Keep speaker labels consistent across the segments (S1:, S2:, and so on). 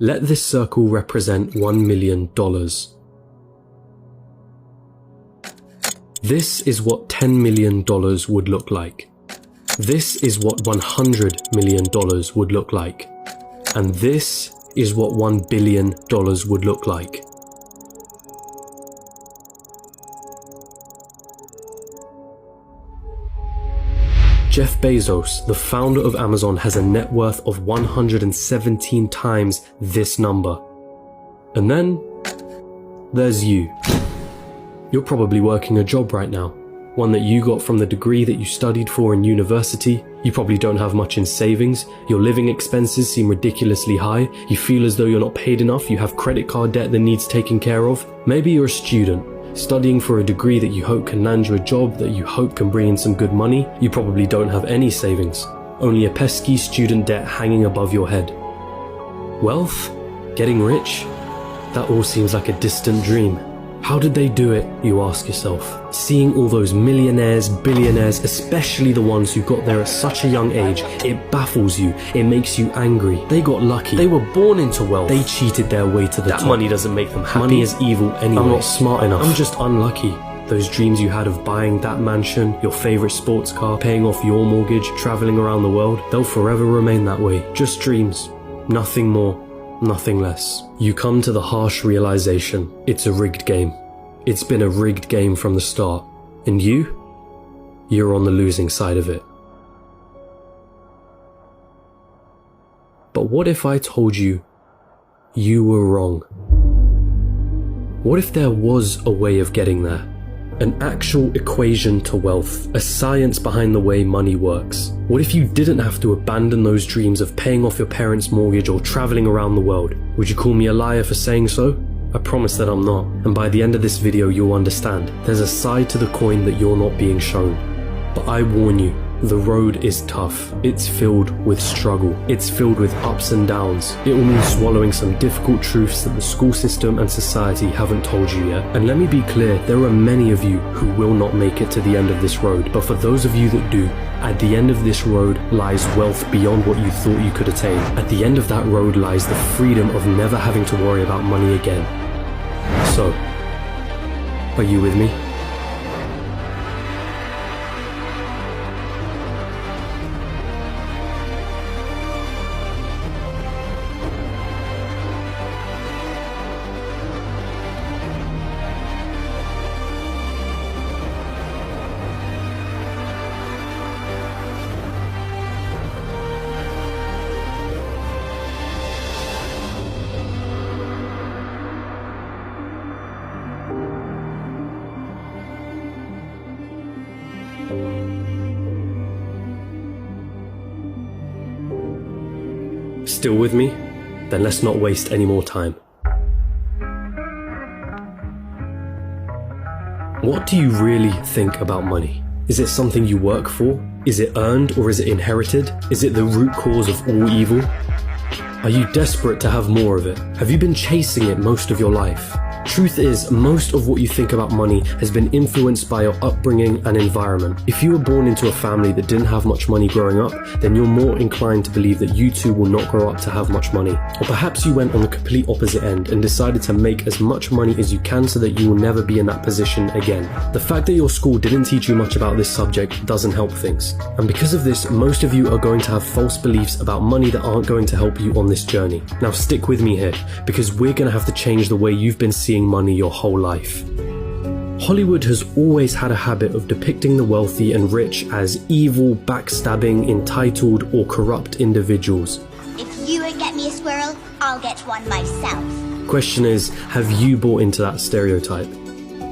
S1: Let this circle represent $1 million. This is what $10 million would look like. This is what $100 million would look like. And this is what $1 billion would look like. Jeff Bezos, the founder of Amazon, has a net worth of 117 times this number. And then there's you. You're probably working a job right now, one that you got from the degree that you studied for in university. You probably don't have much in savings, your living expenses seem ridiculously high, you feel as though you're not paid enough, you have credit card debt that needs taken care of. Maybe you're a student, studying for a degree that you hope can land you a job that you hope can bring in some good money. You probably don't have any savings, only a pesky student debt hanging above your head. Wealth? Getting rich? That all seems like a distant dream. How did they do it, you ask yourself? Seeing all those millionaires, billionaires, especially the ones who got there at such a young age, it baffles you, it makes you angry. They got lucky, they were born into wealth, they cheated their way to the top. That money doesn't make them happy. Money is evil anyway. I'm not smart enough, I'm just unlucky. Those dreams you had of buying that mansion, your favorite sports car, paying off your mortgage, traveling around the world, they'll forever remain that way. Just dreams, nothing more. Nothing less. You come to the harsh realization, it's a rigged game. It's been a rigged game from the start. And you're on the losing side of it. But what if I told you you were wrong? What if there was a way of getting there? An actual equation to wealth, a science behind the way money works. What if you didn't have to abandon those dreams of paying off your parents' mortgage or traveling around the world? Would you call me a liar for saying so? I promise that I'm not, and by the end of this video you'll understand. There's a side to the coin that you're not being shown. But I warn you, the road is tough. It's filled with struggle. It's filled with ups and downs. It will mean swallowing some difficult truths that the school system and society haven't told you yet. And let me be clear, there are many of you who will not make it to the end of this road. But for those of you that do, at the end of this road lies wealth beyond what you thought you could attain. At the end of that road lies the freedom of never having to worry about money again. So, are you with me? Still with me? Then let's not waste any more time. What do you really think about money? Is it something you work for? Is it earned or is it inherited? Is it the root cause of all evil? Are you desperate to have more of it? Have you been chasing it most of your life? Truth is, most of what you think about money has been influenced by your upbringing and environment. If you were born into a family that didn't have much money growing up, then you're more inclined to believe that you too will not grow up to have much money. Or perhaps you went on the complete opposite end and decided to make as much money as you can so that you will never be in that position again. The fact that your school didn't teach you much about this subject doesn't help things. And because of this, most of you are going to have false beliefs about money that aren't going to help you on this journey. Now stick with me here, because we're going to have to change the way you've been seeing money your whole life. Hollywood has always had a habit of depicting the wealthy and rich as evil, backstabbing, entitled, or corrupt individuals.
S2: If you won't get me a squirrel, I'll get one myself.
S1: Question is, have you bought into that stereotype?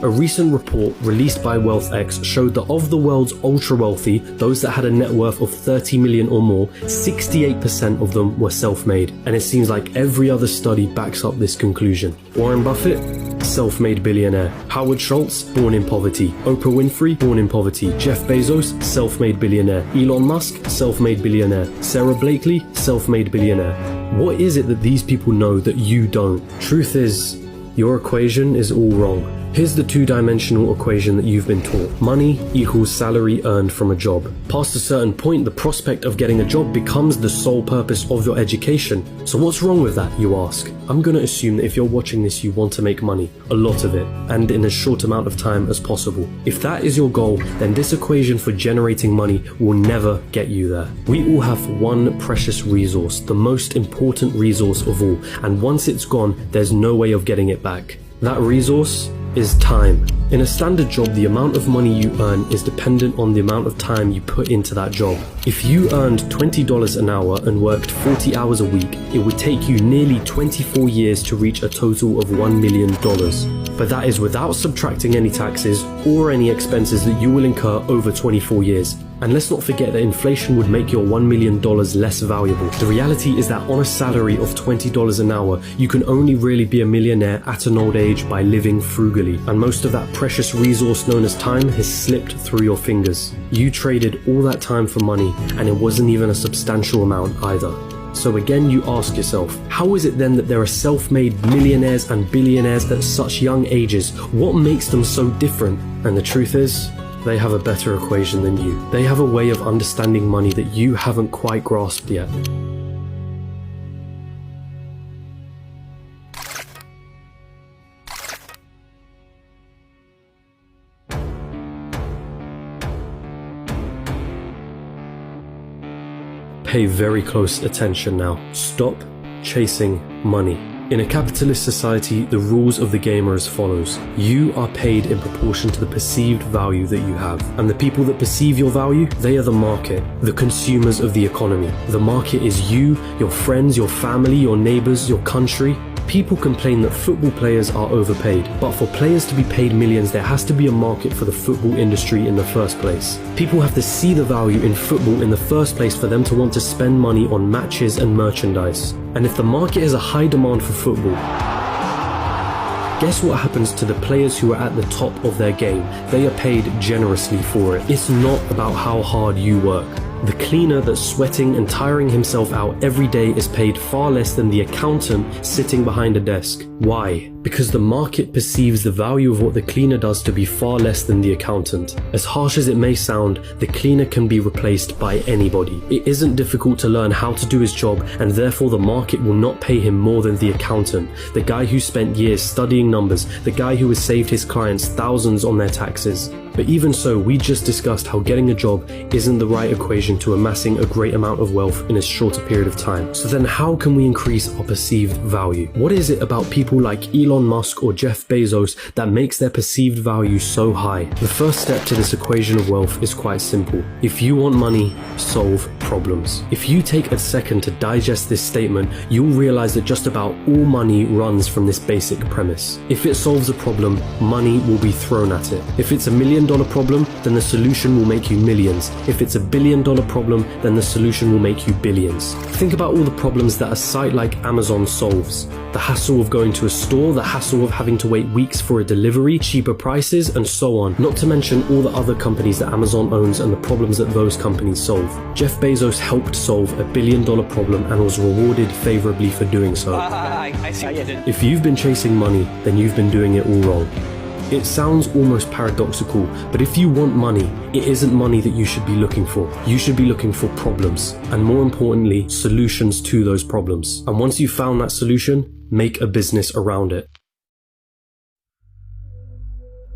S1: A recent report released by WealthX showed that of the world's ultra-wealthy, those that had a net worth of 30 million or more, 68% of them were self-made. And it seems like every other study backs up this conclusion. Warren Buffett? Self-made billionaire. Howard Schultz? Born in poverty. Oprah Winfrey? Born in poverty. Jeff Bezos? Self-made billionaire. Elon Musk? Self-made billionaire. Sarah Blakely? Self-made billionaire. What is it that these people know that you don't? Truth is, your equation is all wrong. Here's the two-dimensional equation that you've been taught. Money equals salary earned from a job. Past a certain point, the prospect of getting a job becomes the sole purpose of your education. So what's wrong with that, you ask? I'm gonna assume that if you're watching this, you want to make money, a lot of it, and in as short amount of time as possible. If that is your goal, then this equation for generating money will never get you there. We all have one precious resource, the most important resource of all, and once it's gone, there's no way of getting it back. That resource is time. In a standard job, the amount of money you earn is dependent on the amount of time you put into that job. If you earned $20 an hour and worked 40 hours a week, it would take you nearly 24 years to reach a total of $1 million. But that is without subtracting any taxes or any expenses that you will incur over 24 years. And let's not forget that inflation would make your $1 million less valuable. The reality is that on a salary of $20 an hour, you can only really be a millionaire at an old age by living frugally. And most of that precious resource known as time has slipped through your fingers. You traded all that time for money, and it wasn't even a substantial amount either. So again, you ask yourself, how is it then that there are self-made millionaires and billionaires at such young ages? What makes them so different? And the truth is, they have a better equation than you. They have a way of understanding money that you haven't quite grasped yet. Pay very close attention now. Stop chasing money. In a capitalist society, the rules of the game are as follows. You are paid in proportion to the perceived value that you have. And the people that perceive your value, they are the market, the consumers of the economy. The market is you, your friends, your family, your neighbors, your country. People complain that football players are overpaid, but for players to be paid millions, there has to be a market for the football industry in the first place. People have to see the value in football in the first place for them to want to spend money on matches and merchandise. And if the market has a high demand for football, guess what happens to the players who are at the top of their game? They are paid generously for it. It's not about how hard you work. The cleaner that's sweating and tiring himself out every day is paid far less than the accountant sitting behind a desk. Why? Because the market perceives the value of what the cleaner does to be far less than the accountant. As harsh as it may sound, the cleaner can be replaced by anybody. It isn't difficult to learn how to do his job, and therefore the market will not pay him more than the accountant, the guy who spent years studying numbers, the guy who has saved his clients thousands on their taxes. But even so, we just discussed how getting a job isn't the right equation to amassing a great amount of wealth in a shorter period of time. So then how can we increase our perceived value? What is it about people like Elon Musk or Jeff Bezos that makes their perceived value so high? The first step to this equation of wealth is quite simple. If you want money, solve problems. If you take a second to digest this statement, you'll realize that just about all money runs from this basic premise. If it solves a problem, money will be thrown at it. If it's $1 million problem, then the solution will make you millions. If it's $1 billion problem, then the solution will make you billions. Think about all the problems that a site like Amazon solves. The hassle of going to a store, the hassle of having to wait weeks for a delivery, cheaper prices, and so on. Not to mention all the other companies that Amazon owns and the problems that those companies solve. Jeff Bezos helped solve $1 billion problem and was rewarded favorably for doing so.
S3: I see what you did.
S1: If you've been chasing money, then you've been doing it all wrong. It sounds almost paradoxical, but if you want money, it isn't money that you should be looking for. You should be looking for problems, and more importantly, solutions to those problems. And once you've found that solution, make a business around it.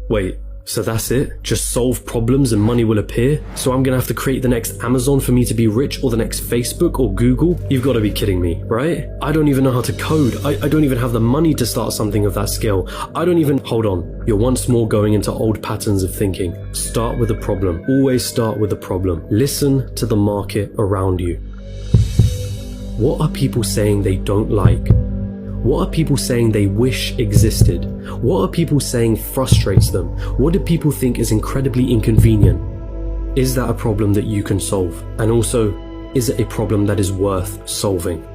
S1: Wait, so that's it? Just solve problems and money will appear? So I'm gonna have to create the next Amazon for me to be rich, or the next Facebook or Google? You've got to be kidding me, right? I don't even know how to code. I don't even have the money to start something of that scale. Hold on. You're once more going into old patterns of thinking. Start with a problem. Always start with a problem. Listen to the market around you. What are people saying they don't like? What are people saying they wish existed? What are people saying frustrates them? What do people think is incredibly inconvenient? Is that a problem that you can solve? And also, is it a problem that is worth solving?